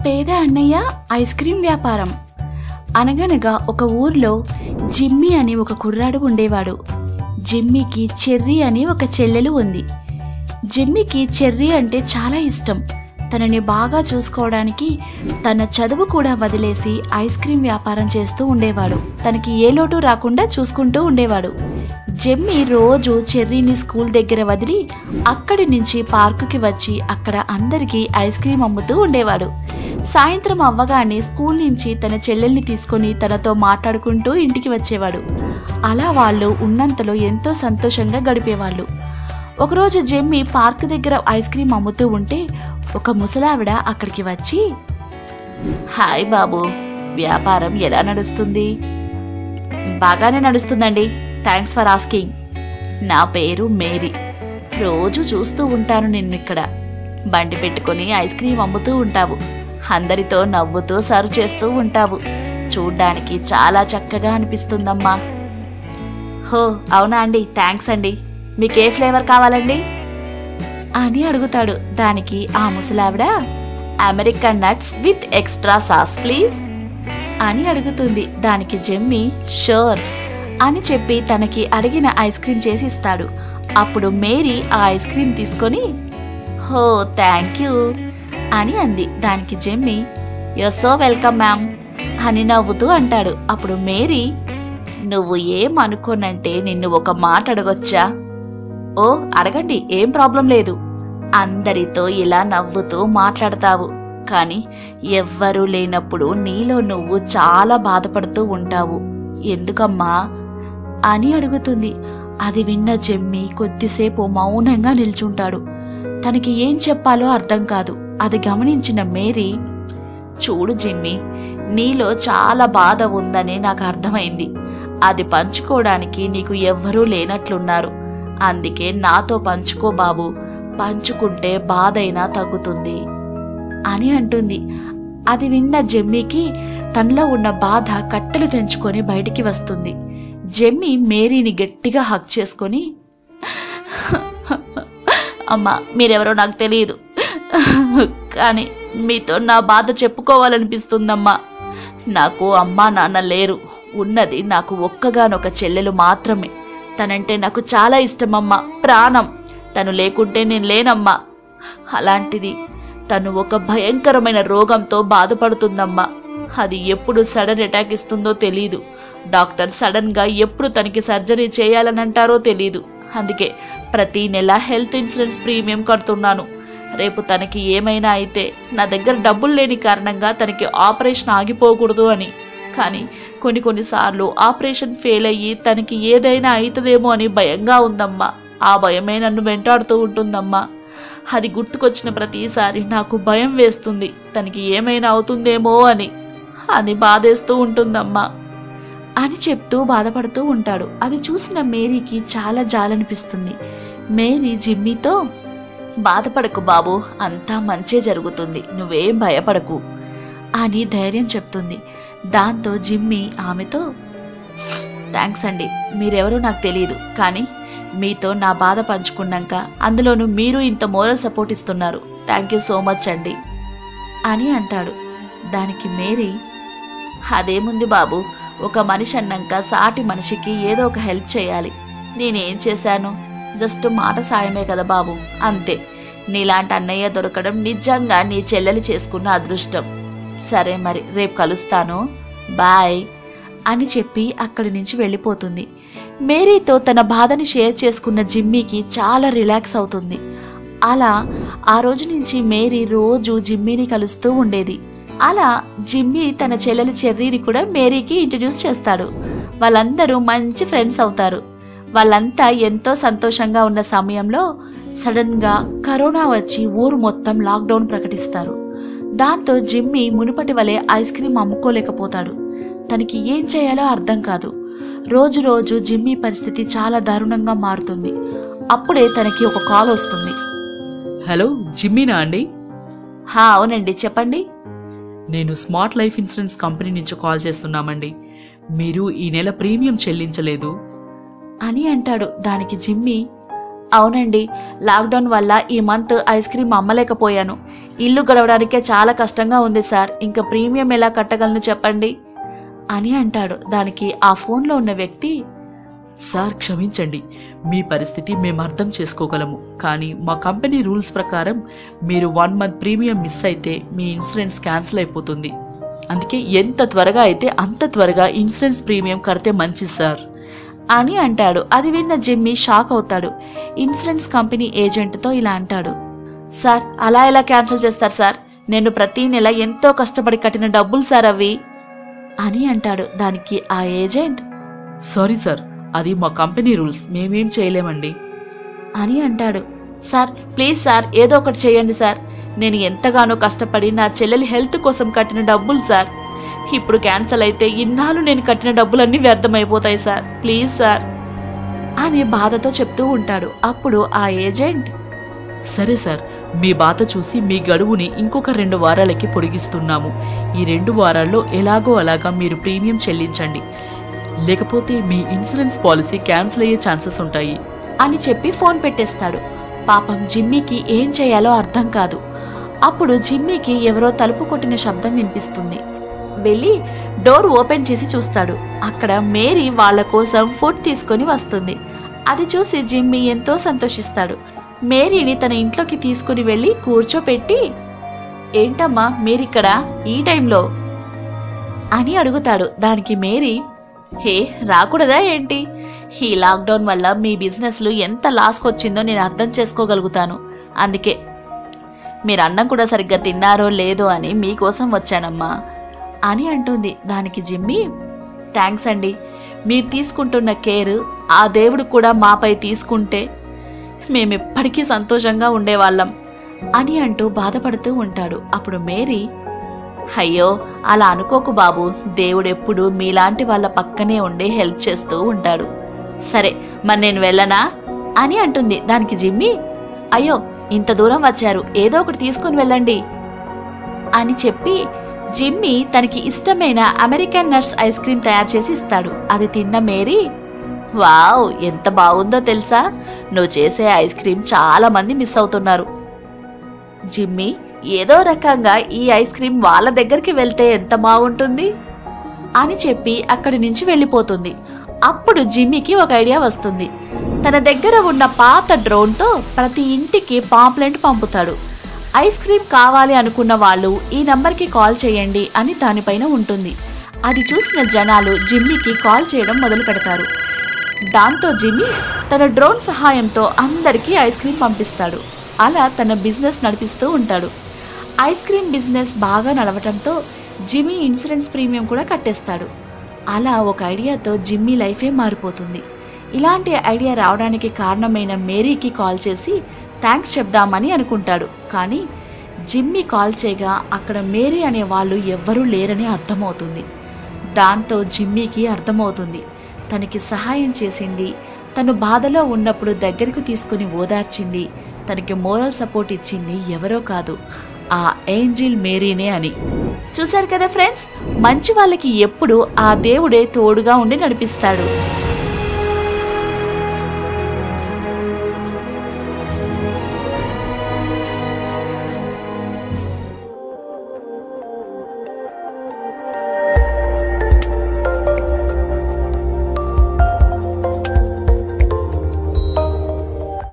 పేద అన్నయ్య ice cream వ్యాపారం. అనగనగా ఒక ఊర్లో జిమ్మీ అని ఒక కుర్రాడు ఉండేవాడు. జిమ్మీకి చెర్రీ అని ఒక చెల్లెలు ఉంది. జిమ్మీకి చెర్రీ అంటే చాలా ఇష్టం. తనని బాగా చూసుకోవడానికి తన చదువు కూడా వదిలేసి ఐస్ క్రీం వ్యాపారం చేస్తూ ఉండేవాడు. తనకి ఏ లోటు రాకుండా చూసుకుంటూ ఉండేవాడు. జిమ్మీ రోజు చెర్రీని స్కూల్ దగ్గర వదిలి అక్కడి నుంచి పార్కుకి వచ్చి అక్కడ అందరికీ ఐస్ క్రీం అమ్ముతూ ఉండేవాడు. సాయంత్రం అవ్వగానే స్కూల్ నుంచి తన చెల్లెల్ని తీసుకొని తనతో మాట్లాడుకుంటూ ఇంటికి వచ్చేవాడు. అలా వాళ్ళు ఉన్నంతలో ఎంతో సంతోషంగా గడిపేవాళ్ళు. ఒకరోజు జిమ్మీ పార్క్ దగ్గర ఐస్ క్రీం అమ్ముతూ ఉంటే ఒక ముసలావిడ అక్కడికి వచ్చి, హాయ్ బాబు, వ్యాపారం ఎలా నడుస్తుంది? బాగానే నడుస్తుందండి, థ్యాంక్స్ ఫర్ ఆస్కింగ్. నా పేరు మేరీ. రోజు చూస్తూ ఉంటాను నిన్ను ఇక్కడ. బండి పెట్టుకుని ఐస్ క్రీం అమ్ముతూ ఉంటావు. అందరితో నవ్వుతూ సర్వ్ చేస్తూ ఉంటావు. చూడ్డానికి చాలా చక్కగా అనిపిస్తుందమ్మా. హో అవునా అండి, థ్యాంక్స్ అండి. మీకే ఫ్లేవర్ కావాలండి అని అడుగుతాడు. దానికి ఆ ముసలావిడ, American nuts with extra sauce please అని అడుగుతుంది. దానికి జిమ్మీ షూర్ అని చెప్పి తనకి అడిగిన ఐస్ క్రీం చేసి ఇస్తాడు. అప్పుడు మేరీ ఆ ఐస్ క్రీం తీసుకొని, హో థ్యాంక్ యూ అని అంది. దానికి Jimmy, you're so welcome ma'am అని నవ్వుతూ అంటాడు. అప్పుడు మేరీ, నువ్వు ఏమనుకోనంటే నిన్ను ఒక మాట అడగొచ్చా? ఓ అడగండి, ఏం ప్రాబ్లం లేదు. అందరితో ఇలా నవ్వుతూ మాట్లాడతావు, కానీ ఎవ్వరూ లేనప్పుడు నీలో నువ్వు చాలా బాధపడుతూ ఉంటావు. ఎందుకమ్మా అని అడుగుతుంది. అది విన్న జిమ్మీ కొద్దిసేపు మౌనంగా నిల్చుంటాడు. తనకి ఏం చెప్పాలో అర్థం కాదు. అది గమనించిన మేరీ, చూడు జిమ్మీ, నీలో చాలా బాధ ఉందని నాకు అర్థమైంది. అది పంచుకోవడానికి నీకు ఎవ్వరూ లేనట్లున్నారు. అందుకే నాతో పంచుకో బాబు, పంచుకుంటే బాధైనా తగ్గుతుంది అని అంటుంది. అది విన్న జిమ్మీకి తనలో ఉన్న బాధ కట్టెలు తెంచుకొని బయటికి వస్తుంది. జిమ్మీ మేరీని గట్టిగా హగ్ చేసుకొని, అమ్మా మీరెవరో నాకు తెలియదు, కానీ మీతో నా బాధ చెప్పుకోవాలనిపిస్తుందమ్మా. నాకు అమ్మా నాన్న లేరు. ఉన్నది నాకు ఒక్కగానొక చెల్లెలు మాత్రమే. తనంటే నాకు చాలా ఇష్టమమ్మా, ప్రాణం. తను లేకుంటే నేను లేనమ్మా. అలాంటిది తను ఒక భయంకరమైన రోగంతో బాధపడుతుందమ్మా. అది ఎప్పుడు సడన్ అటాక్ ఇస్తుందో తెలీదు. డాక్టర్ సడన్ గా ఎప్పుడు తనకి సర్జరీ చేయాలని అంటారో తెలీదు. అందుకే ప్రతి నెల హెల్త్ ఇన్సూరెన్స్ ప్రీమియం కడుతున్నాను. రేపు తనకి ఏమైనా అయితే నా దగ్గర డబ్బులు లేని కారణంగా తనకి ఆపరేషన్ ఆగిపోకూడదు అని. కానీ కొన్నిసార్లు ఆపరేషన్ ఫెయిల్ అయ్యి తనకి ఏదైనా అవుతుందేమో అని భయంగా ఉందమ్మా. ఆ భయమే నన్ను వెంటాడుతూ ఉంటుందమ్మా. అది గుర్తుకొచ్చిన ప్రతిసారి నాకు భయం వేస్తుంది, తనకి ఏమైనా అవుతుందేమో అని. అది బాధేస్తూ ఉంటుందమ్మా అని చెప్తూ బాధపడుతూ ఉంటాడు. అది చూసిన మేరీకి చాలా జాలనిపిస్తుంది. మేరీ జిమ్మీతో, బాధపడకు బాబు, అంతా మంచే జరుగుతుంది, నువ్వేం భయపడకు అని ధైర్యం చెప్తుంది. దాంతో జిమ్మీ ఆమెతో, థ్యాంక్స్ అండి, మీరెవరో నాకు తెలియదు, కానీ మీతో నా బాధ పంచుకున్నాక అందులోనూ మీరు ఇంత మోరల్ సపోర్ట్ ఇస్తున్నారు, థ్యాంక్ యూ సో మచ్ అండి అని అంటాడు. దానికి మేరీ, అదేముంది బాబు, ఒక మనిషి అన్నాక సాటి మనిషికి ఏదో ఒక హెల్ప్ చేయాలి. నేనేం చేశాను? జస్ట్ మాట సాయమే కదా బాబు, అంతే. నీలాంటి అన్నయ్య దొరకడం నిజంగా నీ చెల్లెలు చేసుకున్న అదృష్టం. సరే మరి, రేపు కలుస్తాను, బాయ్ అని చెప్పి అక్కడి నుంచి వెళ్ళిపోతుంది. మేరీతో తన బాధని షేర్ చేసుకున్న జిమ్మీకి చాలా రిలాక్స్ అవుతుంది. అలా ఆ రోజు నుంచి మేరీ రోజు జిమ్మీని కలుస్తూ ఉండేది. అలా జిమ్మీ తన చెల్లెలు చెర్రీని కూడా మేరీకి ఇంట్రడ్యూస్ చేస్తాడు. వాళ్ళందరూ మంచి ఫ్రెండ్స్ అవుతారు. వాళ్ళంతా ఎంతో సంతోషంగా ఉన్న సమయంలో సడన్ గా కరోనా వచ్చి ఊరు మొత్తం లాక్డౌన్ ప్రకటిస్తారు. దాంతో జిమ్మీ మునుపటి వలె ఐస్ క్రీం అమ్ముకోలేకపోతాడు. తనకి ఏం చేయాలో అర్థం కాదు. రోజు రోజు జిమ్మీ పరిస్థితి చాలా దారుణంగా మారుతుంది. అప్పుడే తనకి ఒక కాల్ వస్తుంది. హలో, జిమ్మీనా అండి? అవునండి, చెప్పండి. నేను స్మార్ట్ లైఫ్ ఇన్సూరెన్స్ కంపెనీ నుంచి కాల్ చేస్తున్నామండి. మీరు ఈ నెల ప్రీమియం చెల్లించలేదు అని అంటాడు. దానికి జిమ్మీ, అవునండి, లాక్డౌన్ వల్ల ఈ మంత్ ఐస్ క్రీమ్ అమ్మలేకపోయాను. ఇల్లు గడవడానికే చాలా కష్టంగా ఉంది సార్. ఇంకా ప్రీమియం ఎలా కట్టగలను చెప్పండి అని అంటాడు. దానికి ఆ ఫోన్లో ఉన్న వ్యక్తి, సార్ క్షమించండి, మీ పరిస్థితి మేము అర్థం చేసుకోగలము. కానీ మా కంపెనీ రూల్స్ ప్రకారం మీరు 1 మంత్ ప్రీమియం మిస్ అయితే మీ ఇన్సూరెన్స్ క్యాన్సిల్ అయిపోతుంది. అందుకే ఎంత త్వరగా అయితే అంత త్వరగా ఇన్సూరెన్స్ ప్రీమియం కడితే మంచిది సార్ అని అంటాడు. అది విన్న జిమ్మీ షాక్ అవుతాడు. ఇన్సూరెన్స్ కంపెనీ ఏజెంట్తో ఇలా అంటాడు, సార్ అలా ఎలా క్యాన్సిల్ చేస్తారు సార్? నేను ప్రతి నెల ఎంతో కష్టపడి కట్టిన డబ్బులు సార్ అవి అని అంటాడు. దానికి ఆ ఏజెంట్, సారీ సార్, అది మా కంపెనీ రూల్స్, మేమేం చేయలేమండి అని అంటాడు. సార్ ప్లీజ్ సార్, ఏదో ఒకటి చేయండి సార్. నేను ఎంతగానో కష్టపడి నా చెల్లెలి హెల్త్ కోసం కట్టిన డబ్బులు సార్. ఇప్పుడు క్యాన్సిల్ అయితే ఇన్నాళ్ళు నేను కట్టిన డబ్బులన్నీ వ్యర్థమైపోతాయి సార్. ప్లీజ్ సార్ అని బాధతో చెప్తూ ఉంటాడు. అప్పుడు ఆ ఏజెంట్, సరే సార్, మీ బాధ చూసి మీ గడువుని ఇంకొక 2 వారాలకి పొడిగిస్తున్నాము. ఈ 2 వారాల్లో ఎలాగో అలాగా మీరు ప్రీమియం చెల్లించండి, లేకపోతే మీ ఇన్సూరెన్స్ పాలసీ క్యాన్సిల్ అయ్యే ఛాన్సెస్ ఉంటాయి అని చెప్పి ఫోన్ పెట్టేస్తాడు. పాపం జిమ్మీకి ఏం చేయాలో అర్థం కాదు. అప్పుడు జిమ్మీకి ఎవరో తలుపు కొట్టిన శబ్దం వినిపిస్తుంది. వెళ్ళి డోర్ ఓపెన్ చేసి చూస్తాడు. అక్కడ మేరీ వాళ్ళ కోసం ఫుడ్ తీసుకొని వస్తుంది. అది చూసి జిమ్మీ ఎంతో సంతోషిస్తాడు. మేరీని తన ఇంట్లోకి తీసుకుని వెళ్ళి కూర్చోపెట్టి, ఏంటమ్మా మీరిక్కడ ఈ టైంలో అని అడుగుతాడు. దానికి మేరీ, హే రాకూడదా ఏంటి? ఈ లాక్డౌన్ వల్ల మీ బిజినెస్లు ఎంత లాస్కి వచ్చిందో నేను అర్థం చేసుకోగలుగుతాను. అందుకే మీరు అన్నం కూడా సరిగ్గా తిన్నారో లేదో అని మీకోసం వచ్చానమ్మా అని అంటుంది. దానికి జిమ్మీ, థ్యాంక్స్ అండి, మీరు తీసుకుంటున్న కేర్ ఆ దేవుడు కూడా మాపై తీసుకుంటే మేమెప్పటికీ సంతోషంగా ఉండేవాళ్ళం అని అంటూ బాధపడుతూ ఉంటాడు. అప్పుడు మేరీ, అయ్యో అలా అనుకోకు బాబు, దేవుడెప్పుడు మీలాంటి వాళ్ళ పక్కనే ఉండి హెల్ప్ చేస్తూ ఉంటాడు. సరే మరి నేను వెళ్ళనా అని అంటుంది. దానికి జిమ్మీ, అయ్యో ఇంత దూరం వచ్చారు, ఏదో ఒకటి తీసుకుని వెళ్ళండి అని చెప్పి జిమ్మీ తనకి ఇష్టమైన అమెరికన్ నట్స్ ఐస్ క్రీమ్ తయారు చేసి ఇస్తాడు. అది తిన్న మేరీ, వావ్ ఎంత బాగుందో తెలుసా, నువ్వు చేసే ఐస్ క్రీమ్ చాలా మంది మిస్ అవుతున్నారు. జిమ్మీ ఏదో రకంగా ఈ ఐస్ క్రీమ్ వాళ్ళ దగ్గరికి వెళ్తే ఎంత బాగుంటుంది అని చెప్పి అక్కడి నుంచి వెళ్ళిపోతుంది. అప్పుడు జిమ్మీకి ఒక ఐడియా వస్తుంది. తన దగ్గర ఉన్న పాత డ్రోన్తో ప్రతి ఇంటికి పాంప్లెంట్ పంపుతాడు. ఐస్ క్రీమ్ కావాలి అనుకున్న వాళ్ళు ఈ నంబర్కి కాల్ చేయండి అని దానిపైన ఉంటుంది. అది చూసిన జనాలు జిమ్మీకి కాల్ చేయడం మొదలు పెడతారు. దాంతో జిమ్మీ తన డ్రోన్ సహాయంతో అందరికీ ఐస్ క్రీమ్ పంపిస్తాడు. అలా తన బిజినెస్ నడిపిస్తూ ఉంటాడు. ఐస్ క్రీమ్ బిజినెస్ బాగా నడవటంతో జిమ్మీ ఇన్సూరెన్స్ ప్రీమియం కూడా కట్టేస్తాడు. అలా ఒక ఐడియాతో జిమ్మీ లైఫే మారిపోతుంది. ఇలాంటి ఐడియా రావడానికి కారణమైన మేరీకి కాల్ చేసి థ్యాంక్స్ చెప్దామని అనుకుంటాడు. కానీ జిమ్మీ కాల్ చేయగా అక్కడ మేరీ అనే వాళ్ళు ఎవ్వరూ లేరని అర్థమవుతుంది. దాంతో జిమ్మీకి అర్థమవుతుంది, తనకి సహాయం చేసింది, తను బాధలో ఉన్నప్పుడు దగ్గరకు తీసుకుని ఓదార్చింది, తనకి మోరల్ సపోర్ట్ ఇచ్చింది ఎవరో కాదు, ఆ ఏంజిల్ మేరీనే అని. చూశారు కదా ఫ్రెండ్స్, మంచి వాళ్ళకి ఎప్పుడు ఆ దేవుడే తోడుగా ఉండి నడిపిస్తాడు.